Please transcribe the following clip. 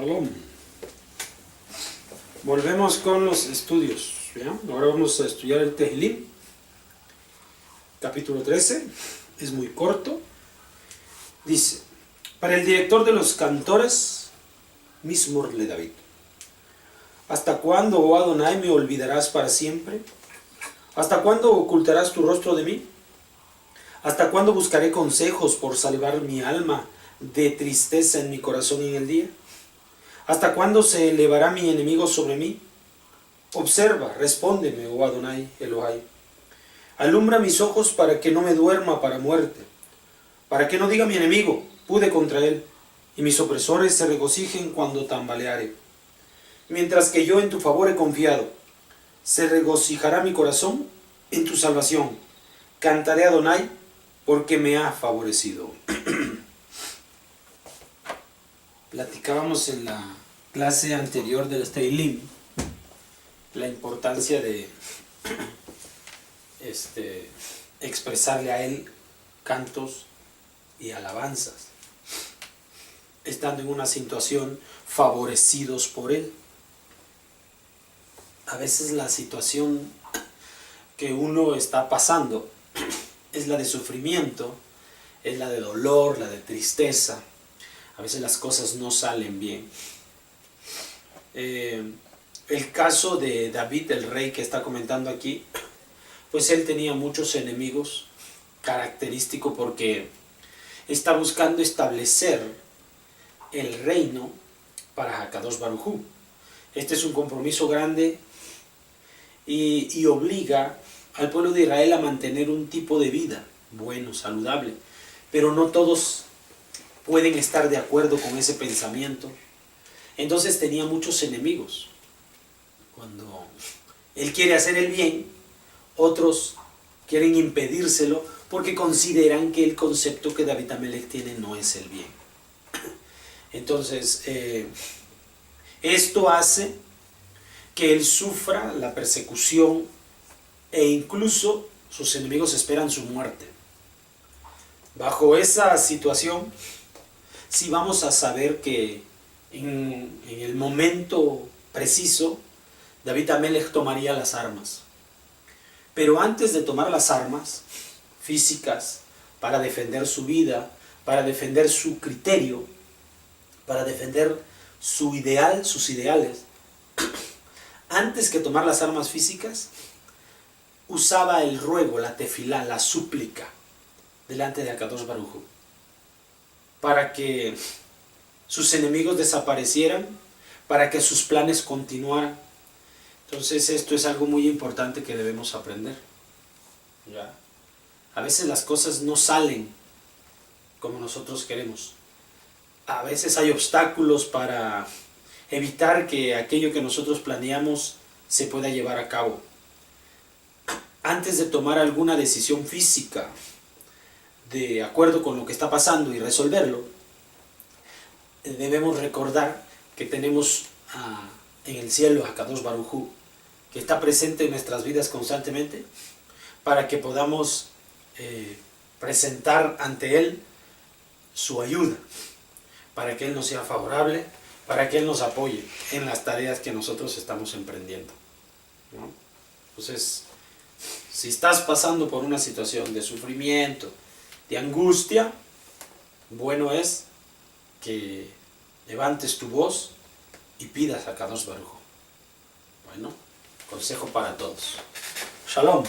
Shalom. Volvemos con los estudios. ¿Ya? Ahora vamos a estudiar el Tehilim, capítulo 13. Es muy corto. Dice: para el director de los cantores, Mismor le David. ¿Hasta cuándo, oh Adonai, me olvidarás para siempre? ¿Hasta cuándo ocultarás tu rostro de mí? ¿Hasta cuándo buscaré consejos por salvar mi alma de tristeza en mi corazón en el día? ¿Hasta cuándo se elevará mi enemigo sobre mí? Observa, respóndeme, oh Adonai, Elohai. Alumbra mis ojos para que no me duerma para muerte, para que no diga mi enemigo, pude contra él, y mis opresores se regocijen cuando tambaleare. Mientras que yo en tu favor he confiado, se regocijará mi corazón en tu salvación. Cantaré a Adonai porque me ha favorecido. Platicábamos en la clase anterior del Tehilim la importancia de expresarle a él cantos y alabanzas, estando en una situación favorecidos por él. A veces la situación que uno está pasando es la de sufrimiento, es la de dolor, la de tristeza. A veces las cosas no salen bien. El caso de David, el rey que está comentando aquí, pues él tenía muchos enemigos, característico porque está buscando establecer el reino para Hakadosh Baruj Hu. Este es un compromiso grande y obliga al pueblo de Israel a mantener un tipo de vida bueno, saludable, pero no todos pueden estar de acuerdo con ese pensamiento. Entonces tenía muchos enemigos. Cuando él quiere hacer el bien, otros quieren impedírselo porque consideran que el concepto que David Amelech tiene no es el bien. Entonces, esto hace que él sufra la persecución e incluso sus enemigos esperan su muerte. Bajo esa situación, sí vamos a saber que en el momento preciso, David Amelech tomaría las armas. Pero antes de tomar las armas físicas para defender su vida, para defender su criterio, para defender su ideal, sus ideales, antes que tomar las armas físicas, usaba el ruego, la tefilá, la súplica delante de Hakadosh Baruj Hu, para que sus enemigos desaparecieran, para que sus planes continuaran. Entonces esto es algo muy importante que debemos aprender. ¿Ya? A veces las cosas no salen como nosotros queremos. A veces hay obstáculos para evitar que aquello que nosotros planeamos se pueda llevar a cabo. Antes de tomar alguna decisión física de acuerdo con lo que está pasando y resolverlo, debemos recordar que tenemos en el cielo a Hakadosh Baruj Hu, que está presente en nuestras vidas constantemente, para que podamos presentar ante Él su ayuda, para que Él nos sea favorable, para que Él nos apoye en las tareas que nosotros estamos emprendiendo, ¿no? Entonces, si estás pasando por una situación de sufrimiento, de angustia, bueno es que levantes tu voz y pidas a Hakadosh Baruj Hu. Bueno, consejo para todos. Shalom.